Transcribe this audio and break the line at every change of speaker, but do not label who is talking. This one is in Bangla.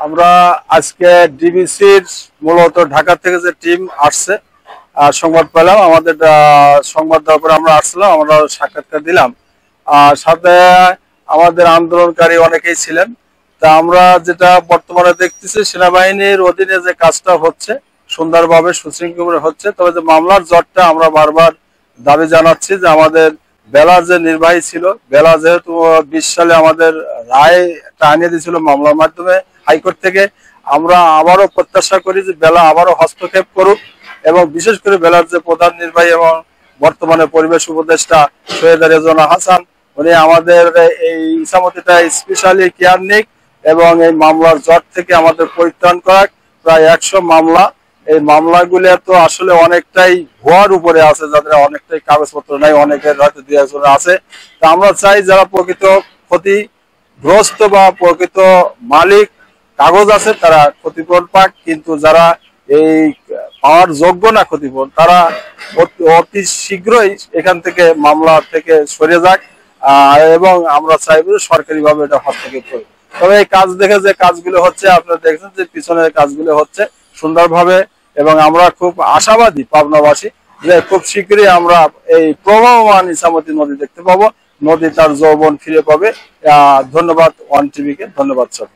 আমরা আজকে ডিবিসির মূলত ঢাকা থেকে যে টিম আসছে সংবাদ পেলাম, আমাদের সংবাদ দেওয়ার পরে আমরা আসলাম, আমরা সাক্ষাৎকার দিলাম। আর সাথে আমাদের আন্দোলনকারী অনেকেই ছিলেন। তা আমরা যেটা বর্তমানে দেখতেছি, সেনাবাহিনীর অধীনে যে কাজটা হচ্ছে সুন্দরভাবে সুশৃঙ্খল হচ্ছে। তবে যে মামলার জটটা আমরা বারবার দাবি জানাচ্ছি যে আমাদের বেলা যে নির্বাহী ছিল, বেলা যেহেতু 20 সালে আমাদের রায়টা আনিয়ে দিয়েছিল মামলার মাধ্যমে হাইকোর্ট থেকে, আমরা আবারও প্রত্যাশা করি যে বেলা আবারও হস্তক্ষেপ করুক এবং বিশেষ করে বেলার যে প্রধান নির্বাহী এবং বর্তমানে পরিবেশ উপদেষ্টা সৈয়দ রেজওয়ানা হাসান, উনি আমাদের এই ইসামতিটা স্পেশালি কেয়ার নিক এবং এই মামলার জট থেকে আমাদের পরিত্রাণ করাক। প্রায় 100 মামলা, এই মামলাগুলো তো আসলে অনেকটাই ভুয়ার উপরে আছে, যাদের অনেকটাই কাগজপত্র নাই, অনেকের হয়তো 2-1 আছে। তা আমরা চাই যারা প্রকৃত ক্ষতিগ্রস্ত বা প্রকৃত মালিক কাগজ আছে তারা ক্ষতিপূরণ পাক, কিন্তু যারা এই পাওয়ার যোগ্য না ক্ষতিপূরণ, তারা অতি শীঘ্রই এখান থেকে মামলা থেকে সরে যাক। এবং আমরা চাইব সরকারি ভাবে এটা হস্তক্ষেপ করি। তবে এই কাজ দেখে যে কাজগুলো হচ্ছে, আপনারা দেখছেন যে পিছনের কাজগুলো হচ্ছে সুন্দরভাবে, এবং আমরা খুব আশাবাদী পাবনাবাসী যে খুব শীঘ্রই আমরা এই প্রবাহমান ইসামতি নদী দেখতে পাবো, নদী তার যৌবন ফিরে পাবে। ধন্যবাদ ওয়ান টিভিকে, ধন্যবাদ স্যার।